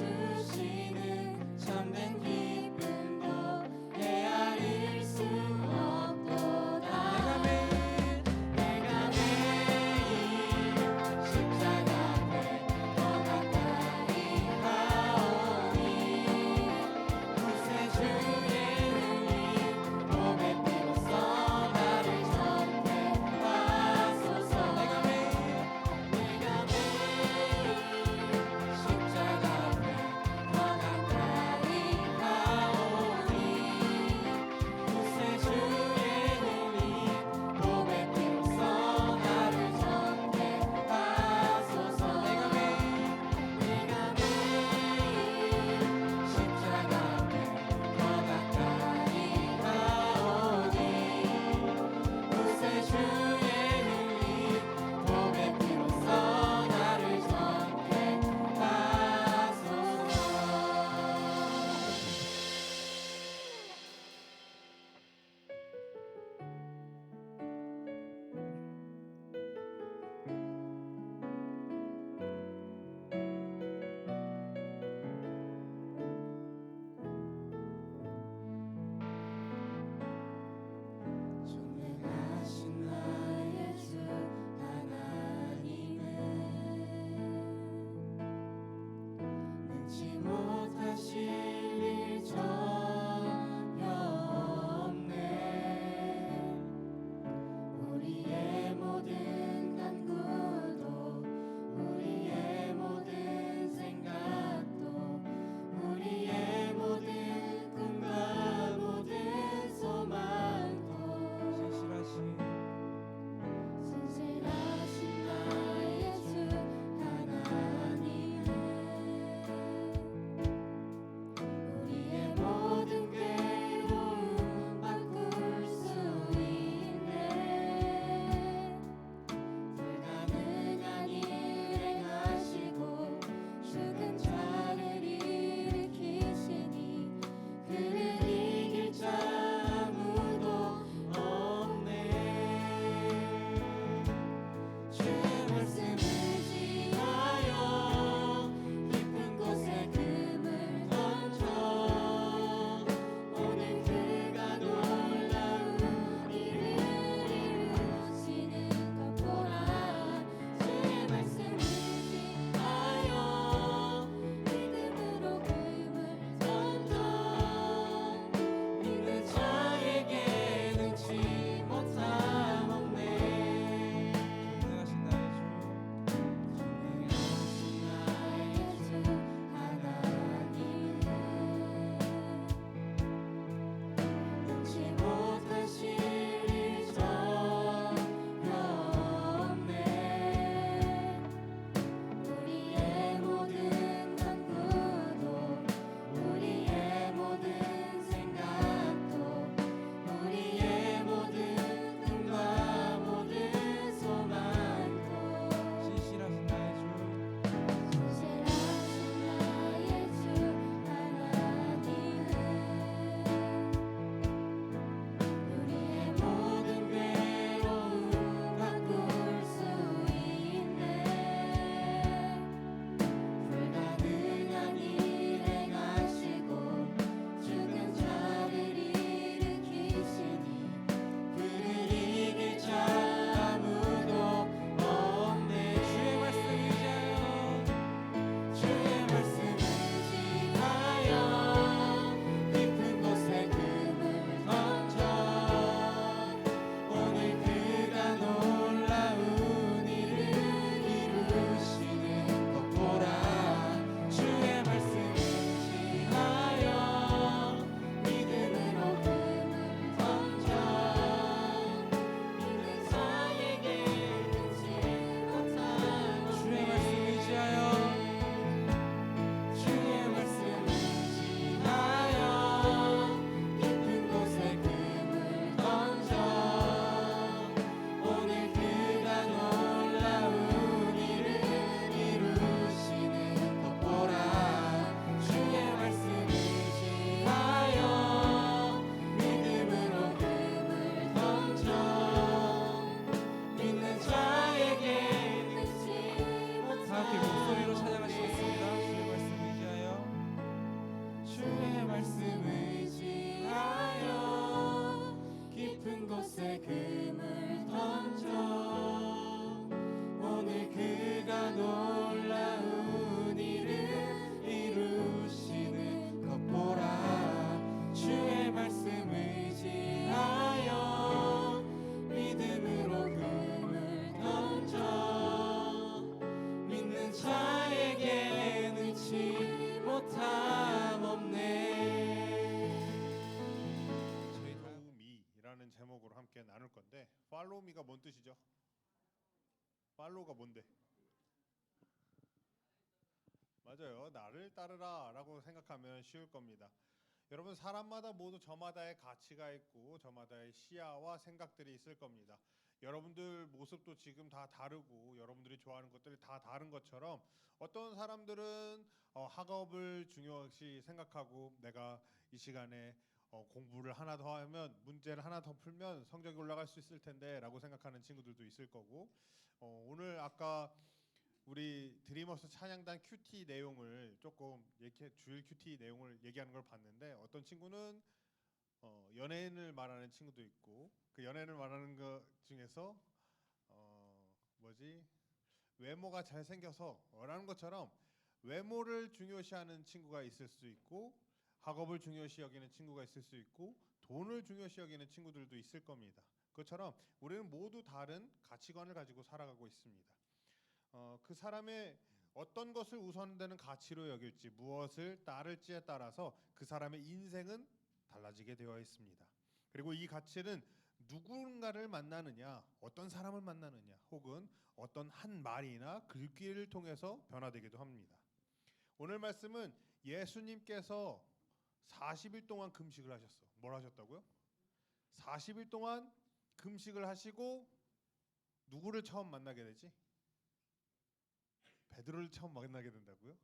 주시는 참된 기쁨도 헤아릴 수 없도다. 내가 매일 십자가 앞에 더 가까이 가오니 구세주의 능히 몸의 피로써 나를 전대하소서. 내가 매일 십자가 앞에 더 가까이 중에 follow me가 뭔 뜻이죠? follow가 뭔데? 맞아요. 나를 따르라라고 생각하면 쉬울 겁니다. 여러분 사람마다 모두 저마다의 가치가 있고 저마다의 시야와 생각들이 있을 겁니다. 여러분들 모습도 지금 다 다르고 여러분들이 좋아하는 것들이 다 다른 것처럼 어떤 사람들은 학업을 중요시 생각하고 내가 이 시간에 공부를 하나 더 하면 문제를 하나 더 풀면 성적이 올라갈 수 있을 텐데라고 생각하는 친구들도 있을 거고 오늘 아까 우리 드리머스 찬양단 큐티 내용을 조금 이렇게 주일 큐티 내용을 얘기하는 걸 봤는데 어떤 친구는 연예인을 말하는 친구도 있고 그 연예인을 말하는 것 중에서 뭐지 외모가 잘 생겨서라는 것처럼 외모를 중요시하는 친구가 있을 수 있고 학업을 중요시 여기는 친구가 있을 수 있고 돈을 중요시 여기는 친구들도 있을 겁니다. 그것처럼 우리는 모두 다른 가치관을 가지고 살아가고 있습니다. 그 사람의 어떤 것을 우선되는 가치로 여길지 무엇을 따를지에 따라서 그 사람의 인생은 달라지게 되어 있습니다. 그리고 이 가치는 누군가를 만나느냐, 어떤 사람을 만나느냐, 혹은 어떤 한 말이나 글귀를 통해서 변화되기도 합니다. 오늘 말씀은 예수님께서 40일 동안 금식을 하셨어. 뭘 하셨다고요? 40일 동안 금식을 하시고 누구를 처음 만나게 되지? 베드로를 처음 만나게 된다고요?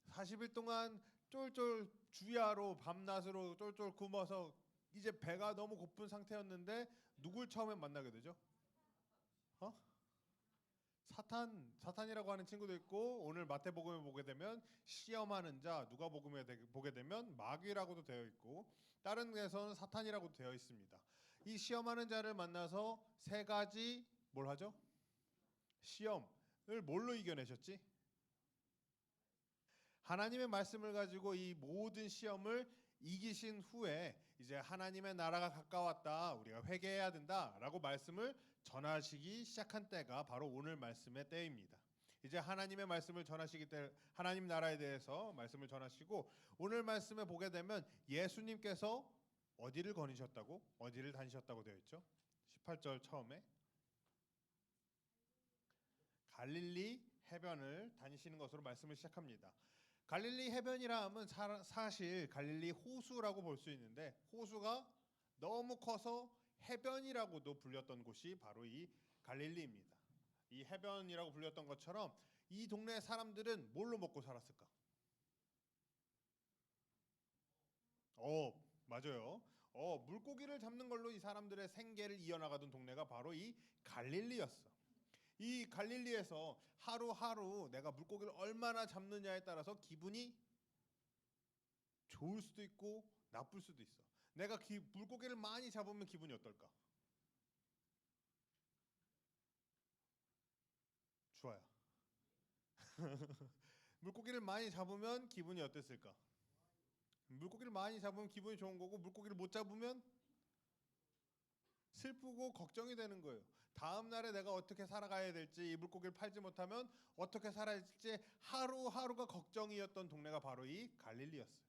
40일 동안 쫄쫄 주야로 밤낮으로 쫄쫄 굶어서 이제 배가 너무 고픈 상태였는데 누굴 처음에 만나게 되죠? 어? 사탄이라고 하는 친구도 있고 오늘 마태복음에 보게 되면 시험하는 자 누가복음에 보게 되면 마귀라고도 되어 있고 다른 데서는 사탄이라고 되어 있습니다. 이 시험하는 자를 만나서 세 가지 뭘 하죠? 시험을 뭘로 이겨내셨지? 하나님의 말씀을 가지고 이 모든 시험을 이기신 후에 이제 하나님의 나라가 가까웠다. 우리가 회개해야 된다라고 말씀을 전하시기 시작한 때가 바로 오늘 말씀의 때입니다. 이제 하나님의 말씀을 전하시기 때 하나님 나라에 대해서 말씀을 전하시고 오늘 말씀에 보게 되면 예수님께서 어디를 거니셨다고? 어디를 다니셨다고 되어 있죠? 18절 처음에 갈릴리 해변을 다니시는 것으로 말씀을 시작합니다. 갈릴리 해변이라 하면 사실 갈릴리 호수라고 볼 수 있는데 호수가 너무 커서 해변이라고도 불렸던 곳이 바로 이 갈릴리입니다. 이 해변이라고 불렸던 것처럼 이 동네 사람들은 뭘로 먹고 살았을까? 맞아요. 물고기를 잡는 걸로 이 사람들의 생계를 이어나가던 동네가 바로 이 갈릴리였어. 이 갈릴리에서 하루하루 내가 물고기를 얼마나 잡느냐에 따라서 기분이 좋을 수도 있고 나쁠 수도 있어. 내가 물고기를 많이 잡으면 기분이 어떨까? 좋아요. 물고기를 많이 잡으면 기분이 어땠을까? 물고기를 많이 잡으면 기분이 좋은 거고 물고기를 못 잡으면 슬프고 걱정이 되는 거예요. 다음 날에 내가 어떻게 살아가야 될지 이 물고기를 팔지 못하면 어떻게 살아야 할지 하루하루가 걱정이었던 동네가 바로 이 갈릴리였어요.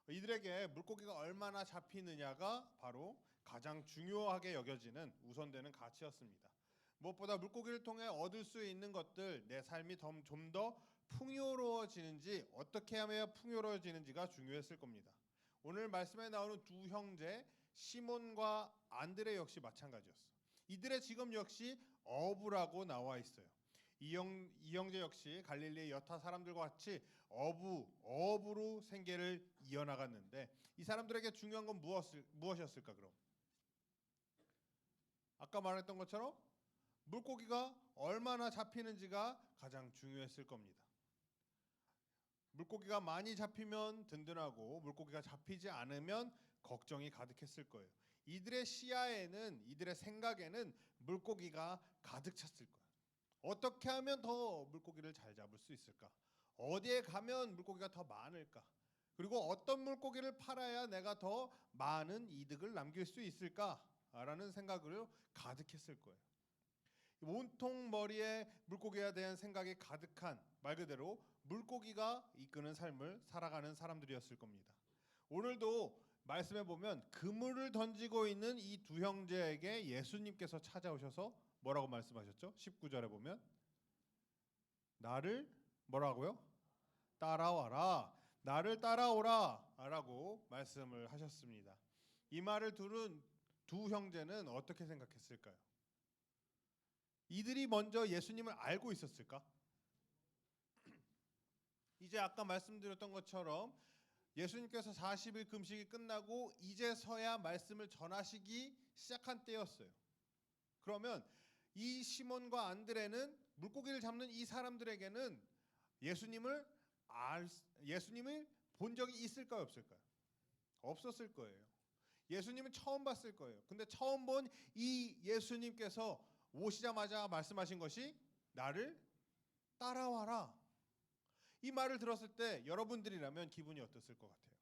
이들에게 물고기가 얼마나 잡히느냐가 바로 가장 중요하게 여겨지는 우선되는 가치였습니다. 무엇보다 물고기를 통해 얻을 수 있는 것들, 내 삶이 좀 더 풍요로워지는지 어떻게 하면 풍요로워지는지가 중요했을 겁니다. 오늘 말씀에 나오는 두 형제 시몬과 안드레 역시 마찬가지였어. 이들의 직업 역시 어부라고 나와 있어요. 이 형제 역시 갈릴리의 여타 사람들과 같이 어부로 생계를 이어나갔는데 이 사람들에게 중요한 건 무엇이었을까 그럼? 아까 말했던 것처럼 물고기가 얼마나 잡히는지가 가장 중요했을 겁니다. 물고기가 많이 잡히면 든든하고 물고기가 잡히지 않으면 걱정이 가득했을 거예요. 이들의 시야에는 이들의 생각에는 물고기가 가득 찼을 거예요. 어떻게 하면 더 물고기를 잘 잡을 수 있을까? 어디에 가면 물고기가 더 많을까? 그리고 어떤 물고기를 팔아야 내가 더 많은 이득을 남길 수 있을까라는 생각으로 가득했을 거예요. 온통 머리에 물고기에 대한 생각이 가득한 말 그대로 물고기가 이끄는 삶을 살아가는 사람들이었을 겁니다. 오늘도 말씀해 보면 그물을 던지고 있는 이 두 형제에게 예수님께서 찾아오셔서 뭐라고 말씀하셨죠? 19절에 보면 나를 뭐라고요? 따라와라. 나를 따라오라라고 말씀을 하셨습니다. 이 말을 들은 두 형제는 어떻게 생각했을까요? 이들이 먼저 예수님을 알고 있었을까? 이제 아까 말씀드렸던 것처럼 예수님께서 40일 금식이 끝나고 이제서야 말씀을 전하시기 시작한 때였어요. 그러면 이 시몬과 안드레는 물고기를 잡는 이 사람들에게는 예수님을 본 적이 있을까요, 없을까요? 없었을 거예요. 예수님은 처음 봤을 거예요. 근데 처음 본 이 예수님께서 오시자마자 말씀하신 것이 나를 따라와라. 이 말을 들었을 때 여러분들이라면 기분이 어땠을 것 같아요?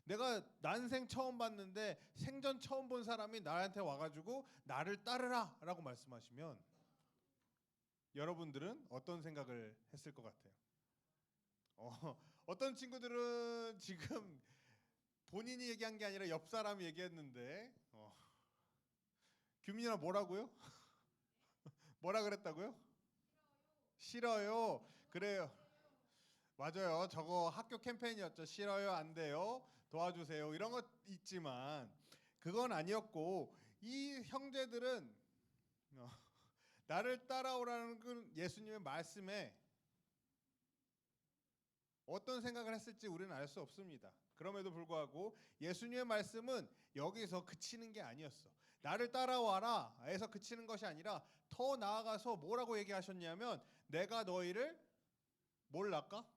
내가 난생 처음 봤는데 생전 처음 본 사람이 나한테 와가지고 나를 따르라라고 말씀하시면 여러분들은 어떤 생각을 했을 것 같아요? 어떤 친구들은 지금 본인이 얘기한 게 아니라 옆 사람이 얘기했는데 규민아 뭐라고요? 뭐라 그랬다고요? 싫어요. 그래요. 맞아요. 저거 학교 캠페인이었죠. 싫어요, 안 돼요, 도와주세요. 이런 것 있지만 그건 아니었고 이 형제들은 나를 따라오라는 그 예수님의 말씀에 어떤 생각을 했을지 우리는 알 수 없습니다. 그럼에도 불구하고 예수님의 말씀은 여기서 그치는 게 아니었어. 나를 따라와라 에서 그치는 것이 아니라 더 나아가서 뭐라고 얘기하셨냐면 내가 너희를 뭘 낳을까?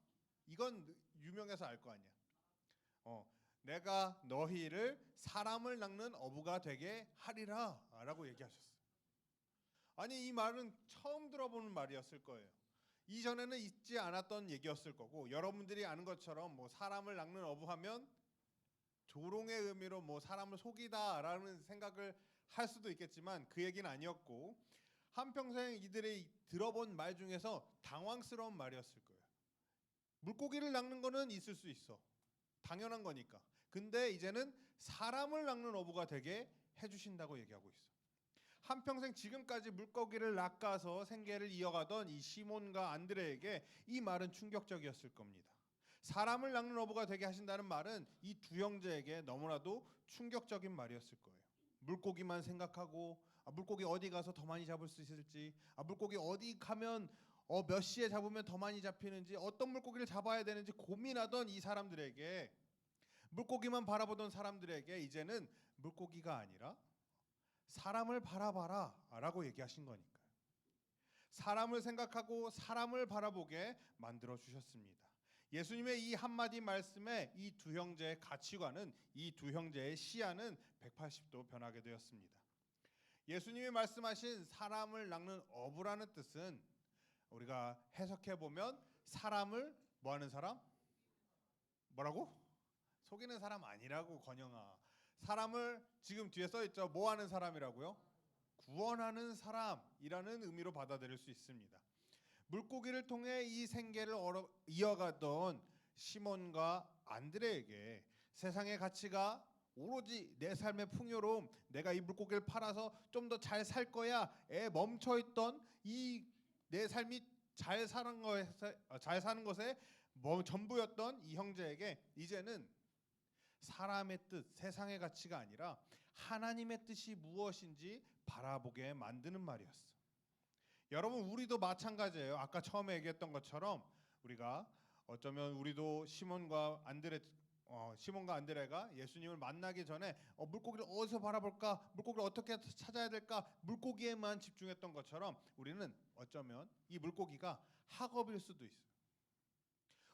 이건 유명해서 알 거 아니야. 내가 너희를 사람을 낳는 어부가 되게 하리라 라고 얘기하셨어. 아니 이 말은 처음 들어보는 말이었을 거예요. 이전에는 있지 않았던 얘기였을 거고 여러분들이 아는 것처럼 뭐 사람을 낳는 어부하면 조롱의 의미로 뭐 사람을 속이다라는 생각을 할 수도 있겠지만 그 얘기는 아니었고 한평생 이들이 들어본 말 중에서 당황스러운 말이었을 거예요. 물고기를 낚는 거는 있을 수 있어. 당연한 거니까. 근데 이제는 사람을 낚는 어부가 되게 해주신다고 얘기하고 있어. 한평생 지금까지 물고기를 낚아서 생계를 이어가던 이 시몬과 안드레에게 이 말은 충격적이었을 겁니다. 사람을 낚는 어부가 되게 하신다는 말은 이 두 형제에게 너무나도 충격적인 말이었을 거예요. 물고기만 생각하고 물고기 어디 가서 더 많이 잡을 수 있을지, 물고기 어디 가면 몇 시에 잡으면 더 많이 잡히는지, 어떤 물고기를 잡아야 되는지 고민하던 이 사람들에게, 물고기만 바라보던 사람들에게 이제는 물고기가 아니라 사람을 바라봐라 라고 얘기하신 거니까요. 사람을 생각하고 사람을 바라보게 만들어 주셨습니다. 예수님의 이 한마디 말씀에 이 두 형제의 가치관은, 이 두 형제의 시야는 180도 변하게 되었습니다. 예수님이 말씀하신 사람을 낚는 어부라는 뜻은 우리가 해석해 보면 사람을 뭐하는 사람? 뭐라고? 속이는 사람 아니라고. 건영아, 사람을 지금 뒤에 써 있죠. 뭐 하는 사람이라고요? 구원하는 사람이라는 의미로 받아들일 수 있습니다. 물고기를 통해 이 생계를 이어가던 시몬과 안드레에게 세상의 가치가 오로지 내 삶의 풍요로움, 내가 이 물고기를 팔아서 좀 더 잘 살 거야에 멈춰있던 이 내 삶이 잘 사는 것에 전부였던 이 형제에게 이제는 사람의 뜻, 세상의 가치가 아니라 하나님의 뜻이 무엇인지 바라보게 만드는 말이었어. 여러분, 우리도 마찬가지예요. 아까 처음에 얘기했던 것처럼 우리가 어쩌면 우리도 시몬과 안드레가 예수님을 만나기 전에 물고기를 어디서 바라볼까, 물고기를 어떻게 찾아야 될까, 물고기에만 집중했던 것처럼 우리는 어쩌면 이 물고기가 학업일 수도 있어요.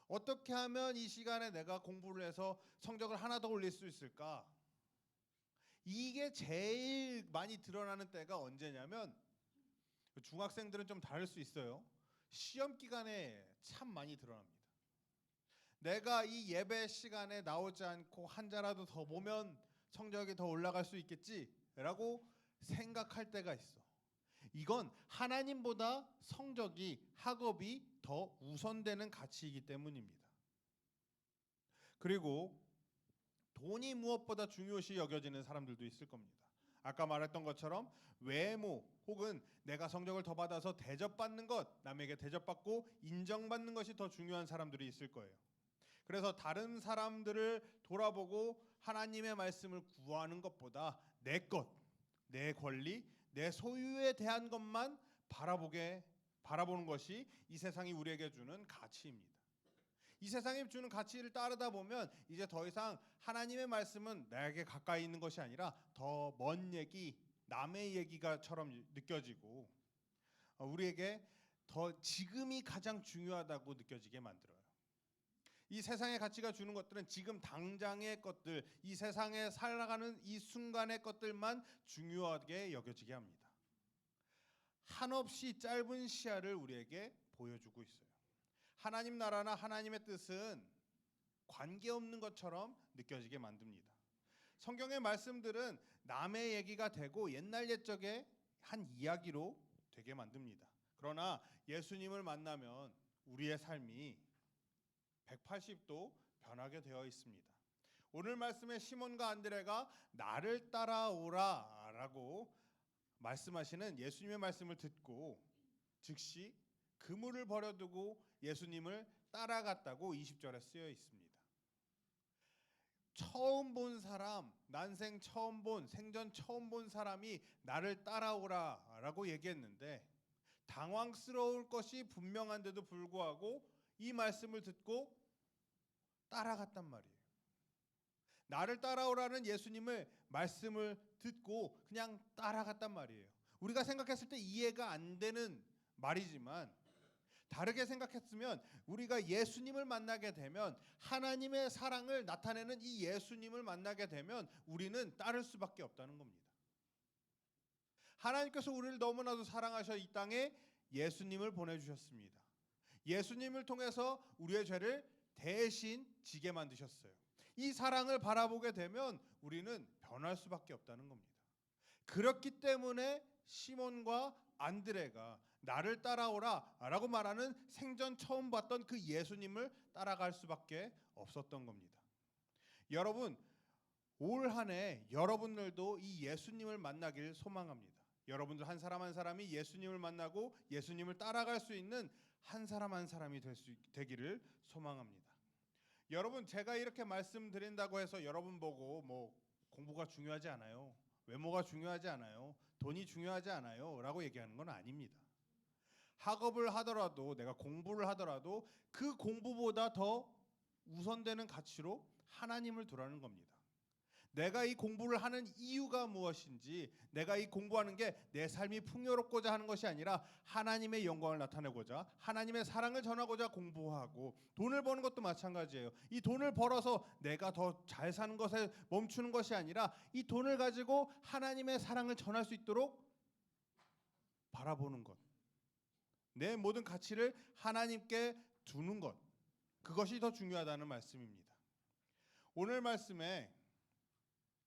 어떻게 하면 이 시간에 내가 공부를 해서 성적을 하나 더 올릴 수 있을까? 이게 제일 많이 드러나는 때가 언제냐면, 중학생들은 좀 다를 수 있어요. 시험 기간에 참 많이 드러납니다. 내가 이 예배 시간에 나오지 않고 한 자라도 더 보면 성적이 더 올라갈 수 있겠지라고 생각할 때가 있어. 이건 하나님보다 성적이, 학업이 더 우선되는 가치이기 때문입니다. 그리고 돈이 무엇보다 중요시 여겨지는 사람들도 있을 겁니다. 아까 말했던 것처럼 외모 혹은 내가 성적을 더 받아서 대접받는 것, 남에게 대접받고 인정받는 것이 더 중요한 사람들이 있을 거예요. 그래서 다른 사람들을 돌아보고 하나님의 말씀을 구하는 것보다 내 것, 내 권리, 내 소유에 대한 것만 바라보는 것이 이 세상이 우리에게 주는 가치입니다. 이 세상이 주는 가치를 따르다 보면 이제 더 이상 하나님의 말씀은 나에게 가까이 있는 것이 아니라 더 먼 얘기, 남의 얘기가처럼 느껴지고 우리에게 더 지금이 가장 중요하다고 느껴지게 만들어요. 이 세상의 가치가 주는 것들은 지금 당장의 것들, 이 세상에 살아가는 이 순간의 것들만 중요하게 여겨지게 합니다. 한없이 짧은 시야를 우리에게 보여주고 있어요. 하나님 나라나 하나님의 뜻은 관계없는 것처럼 느껴지게 만듭니다. 성경의 말씀들은 남의 얘기가 되고 옛날 옛적의 한 이야기로 되게 만듭니다. 그러나 예수님을 만나면 우리의 삶이 180도 변하게 되어 있습니다. 오늘 말씀에 시몬과 안드레가 나를 따라오라라고 말씀하시는 예수님의 말씀을 듣고 즉시 그물을 버려두고 예수님을 따라갔다고 20절에 쓰여 있습니다. 처음 본 사람, 난생 처음 본, 생전 처음 본 사람이 나를 따라오라라고 얘기했는데 당황스러울 것이 분명한데도 불구하고 이 말씀을 듣고 따라갔단 말이에요. 나를 따라오라는 예수님의 말씀을 듣고 그냥 따라갔단 말이에요. 우리가 생각했을 때 이해가 안 되는 말이지만 다르게 생각했으면 우리가 예수님을 만나게 되면 하나님의 사랑을 나타내는 이 예수님을 만나게 되면 우리는 따를 수밖에 없다는 겁니다. 하나님께서 우리를 너무나도 사랑하셔 이 땅에 예수님을 보내주셨습니다. 예수님을 통해서 우리의 죄를 대신 지게 만드셨어요. 이 사랑을 바라보게 되면 우리는 변할 수밖에 없다는 겁니다. 그렇기 때문에 시몬과 안드레가 나를 따라오라 라고 말하는 생전 처음 봤던 그 예수님을 따라갈 수밖에 없었던 겁니다. 여러분, 올 한 해 여러분들도 이 예수님을 만나길 소망합니다. 여러분들 한 사람 한 사람이 예수님을 만나고 예수님을 따라갈 수 있는 한 사람 한 사람이 되기를 소망합니다. 여러분, 제가 이렇게 말씀드린다고 해서 여러분 보고 뭐 공부가 중요하지 않아요, 외모가 중요하지 않아요, 돈이 중요하지 않아요 라고 얘기하는 건 아닙니다. 학업을 하더라도 내가 공부를 하더라도 그 공부보다 더 우선되는 가치로 하나님을 두라는 겁니다. 내가 이 공부를 하는 이유가 무엇인지, 내가 이 공부하는 게 내 삶이 풍요롭고자 하는 것이 아니라 하나님의 영광을 나타내고자, 하나님의 사랑을 전하고자 공부하고, 돈을 버는 것도 마찬가지예요. 이 돈을 벌어서 내가 더 잘 사는 것에 멈추는 것이 아니라 이 돈을 가지고 하나님의 사랑을 전할 수 있도록 바라보는 것, 내 모든 가치를 하나님께 두는 것, 그것이 더 중요하다는 말씀입니다. 오늘 말씀에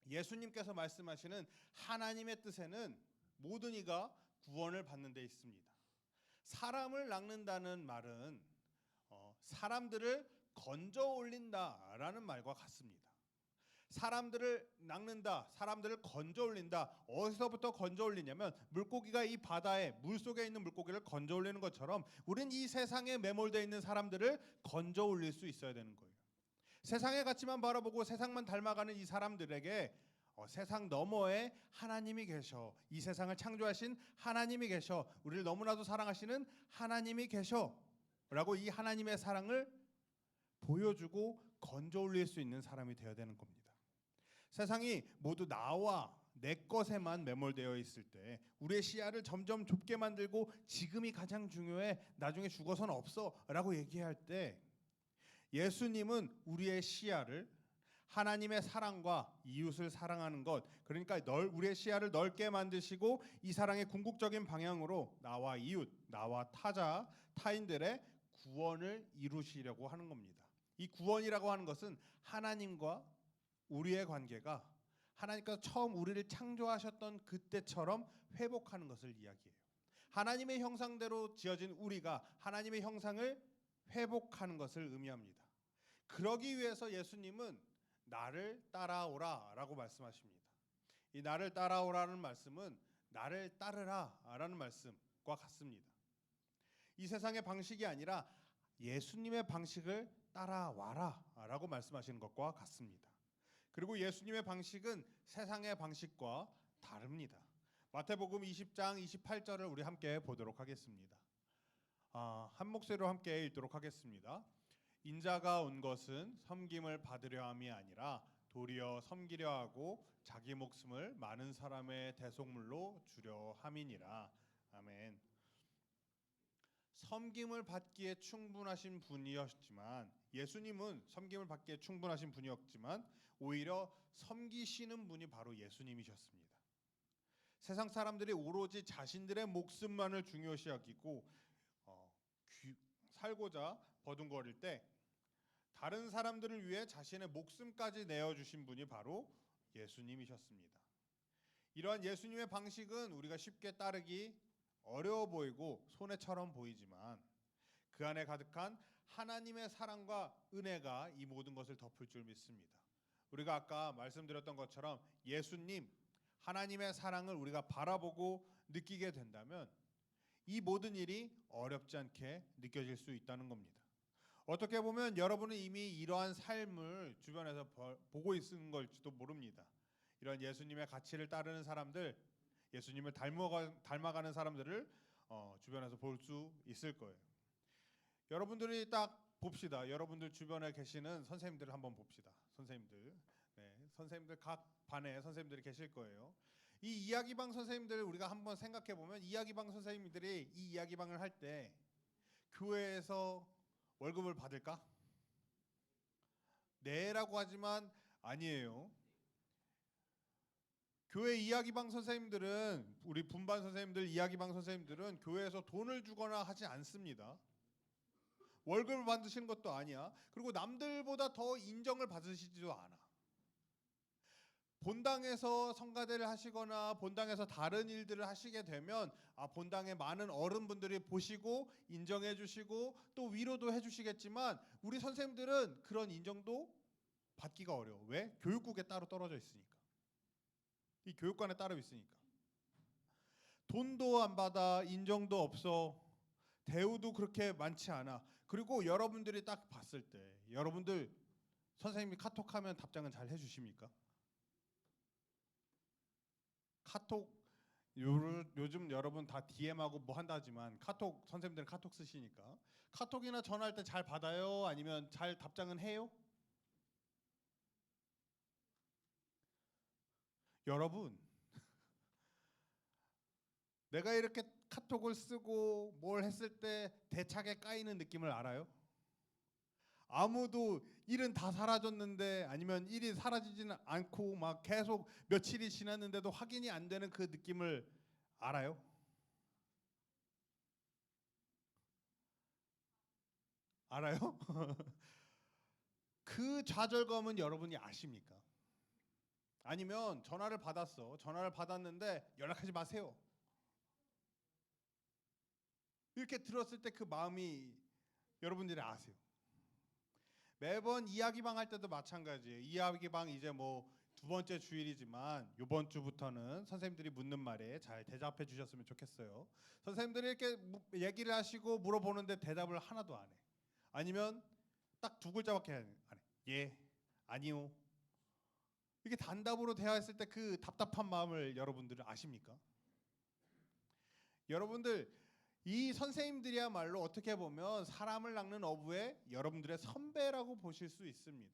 예수님께서 말씀하시는 하나님의 뜻에는 모든 이가 구원을 받는 데 있습니다. 사람을 낚는다는 말은 사람들을 건져 올린다라는 말과 같습니다. 사람들을 낚는다, 사람들을 건져 올린다. 어디서부터 건져 올리냐면 물고기가 이 바다에 물속에 있는 물고기를 건져 올리는 것처럼 우린 이 세상에 매몰되어 있는 사람들을 건져 올릴 수 있어야 되는 거예요. 세상의 가치만 바라보고 세상만 닮아가는 이 사람들에게 세상 너머에 하나님이 계셔, 이 세상을 창조하신 하나님이 계셔, 우리를 너무나도 사랑하시는 하나님이 계셔 라고 이 하나님의 사랑을 보여주고 건져 올릴 수 있는 사람이 되어야 되는 겁니다. 세상이 모두 나와 내 것에만 매몰되어 있을 때 우리의 시야를 점점 좁게 만들고 지금이 가장 중요해, 나중에 죽어서는 없어 라고 얘기할 때 예수님은 우리의 시야를 하나님의 사랑과 이웃을 사랑하는 것, 그러니까 우리의 시야를 넓게 만드시고 이 사랑의 궁극적인 방향으로 나와 이웃, 나와 타자, 타인들의 구원을 이루시려고 하는 겁니다. 이 구원이라고 하는 것은 하나님과 우리의 관계가 하나님께서 처음 우리를 창조하셨던 그때처럼 회복하는 것을 이야기해요. 하나님의 형상대로 지어진 우리가 하나님의 형상을 회복하는 것을 의미합니다. 그러기 위해서 예수님은 나를 따라오라라고 말씀하십니다. 이 나를 따라오라는 말씀은 나를 따르라라는 말씀과 같습니다. 이 세상의 방식이 아니라 예수님의 방식을 따라와라라고 말씀하시는 것과 같습니다. 그리고 예수님의 방식은 세상의 방식과 다릅니다. 마태복음 20장 28절을 우리 함께 보도록 하겠습니다. 한 목소리로 함께 읽도록 하겠습니다. 인자가 온 것은 섬김을 받으려 함이 아니라 도리어 섬기려 하고 자기 목숨을 많은 사람의 대속물로 주려 함이니라. 아멘. 섬김을 받기에 충분하신 분이었지만 예수님은 섬김을 받기에 충분하신 분이었지만 오히려 섬기시는 분이 바로 예수님이셨습니다. 세상 사람들이 오로지 자신들의 목숨만을 중요시 여기고 살고자 버둥거릴 때 다른 사람들을 위해 자신의 목숨까지 내어주신 분이 바로 예수님이셨습니다. 이러한 예수님의 방식은 우리가 쉽게 따르기 어려워 보이고 손해처럼 보이지만 그 안에 가득한 하나님의 사랑과 은혜가 이 모든 것을 덮을 줄 믿습니다. 우리가 아까 말씀드렸던 것처럼 예수님, 하나님의 사랑을 우리가 바라보고 느끼게 된다면 이 모든 일이 어렵지 않게 느껴질 수 있다는 겁니다. 어떻게 보면 여러분은 이미 이러한 삶을 주변에서 보고 있는 걸지도 모릅니다. 이런 예수님의 가치를 따르는 사람들, 예수님을 닮아가는 사람들을 주변에서 볼 수 있을 거예요. 여러분들이 딱 봅시다. 여러분들 주변에 계시는 선생님들을 한번 봅시다. 선생님들 각 반에 선생님들이 계실 거예요. 이 이야기방 선생님들을 우리가 한번 생각해 보면 이야기방 선생님들이 이 이야기방을 할 때 교회에서 월급을 받을까? 네라고 하지만 아니에요. 교회 이야기방 선생님들은 우리 분반 선생님들, 이야기방 선생님들은 교회에서 돈을 주거나 하지 않습니다. 월급을 받으시는 것도 아니야. 그리고 남들보다 더 인정을 받으시지도 않아. 본당에서 성가대를 하시거나 본당에서 다른 일들을 하시게 되면 본당의 많은 어른분들이 보시고 인정해 주시고 또 위로도 해 주시겠지만 우리 선생님들은 그런 인정도 받기가 어려워. 왜? 교육국에 따로 떨어져 있으니까. 이 교육관에 따로 있으니까. 돈도 안 받아, 인정도 없어, 대우도 그렇게 많지 않아. 그리고 여러분들이 딱 봤을 때 여러분들 선생님이 카톡하면 답장은 잘 해주십니까? 카톡 요즘 여러분 다 DM하고 뭐 한다지만 카톡 선생님들은 카톡 쓰시니까 카톡이나 전화할 때 잘 받아요? 아니면 잘 답장은 해요? 여러분 내가 이렇게 카톡을 쓰고 뭘 했을 때 대차게 까이는 느낌을 알아요? 아무도 일은 다 사라졌는데 아니면 일이 사라지지는 않고 막 계속 며칠이 지났는데도 확인이 안 되는 그 느낌을 알아요? 알아요? 그 좌절감은 여러분이 아십니까? 아니면 전화를 받았는데 연락하지 마세요. 이렇게 들었을 때 그 마음이 여러분들이 아세요. 매번 이야기방 할 때도 마찬가지예요. 이야기방 이제 뭐 두 번째 주일이지만 이번 주부터는 선생님들이 묻는 말에 잘 대답해 주셨으면 좋겠어요. 선생님들이 이렇게 얘기를 하시고 물어보는데 대답을 하나도 안 해. 아니면 딱 두 글자밖에 안 해. 예, 아니요. 이렇게 단답으로 대화했을 때 그 답답한 마음을 여러분들은 아십니까? 여러분들 이 선생님들이야말로 어떻게 보면 사람을 낚는 어부의 여러분들의 선배라고 보실 수 있습니다.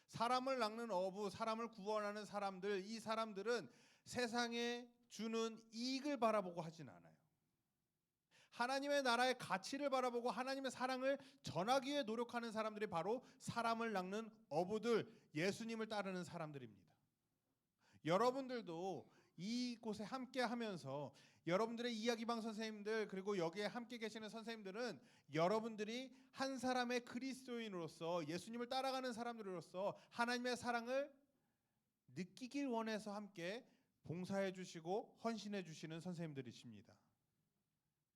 사람을 낚는 어부, 사람을 구원하는 사람들, 이 사람들은 세상에 주는 이익을 바라보고 하진 않아요. 하나님의 나라의 가치를 바라보고 하나님의 사랑을 전하기 위해 노력하는 사람들이 바로 사람을 낚는 어부들, 예수님을 따르는 사람들입니다. 여러분들도 이곳에 함께 하면서 여러분들의 이야기방 선생님들 그리고 여기에 함께 계시는 선생님들은 여러분들이 한 사람의 그리스도인으로서 예수님을 따라가는 사람들로서 하나님의 사랑을 느끼길 원해서 함께 봉사해 주시고 헌신해 주시는 선생님들이십니다.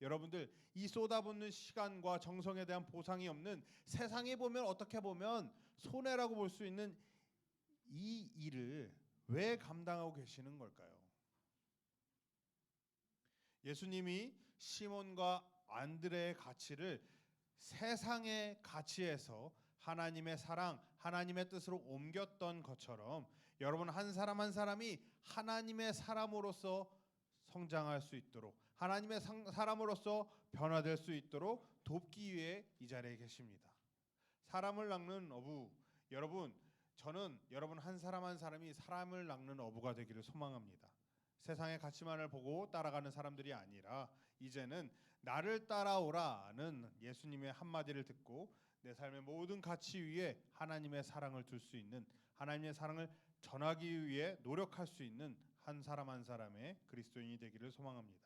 여러분들 이 쏟아붓는 시간과 정성에 대한 보상이 없는 세상에 보면 어떻게 보면 손해라고 볼 수 있는 이 일을 왜 감당하고 계시는 걸까요? 예수님이 시몬과 안드레의 가치를 세상의 가치에서 하나님의 사랑, 하나님의 뜻으로 옮겼던 것처럼 여러분 한 사람 한 사람이 하나님의 사람으로서 성장할 수 있도록 하나님의 사람으로서 변화될 수 있도록 돕기 위해 이 자리에 계십니다. 사람을 낚는 어부, 여러분 저는 여러분 한 사람 한 사람이 사람을 낚는 어부가 되기를 소망합니다. 세상의 가치만을 보고 따라가는 사람들이 아니라 이제는 나를 따라오라는 예수님의 한마디를 듣고 내 삶의 모든 가치 위에 하나님의 사랑을 둘 수 있는, 하나님의 사랑을 전하기 위해 노력할 수 있는 한 사람 한 사람의 그리스도인이 되기를 소망합니다.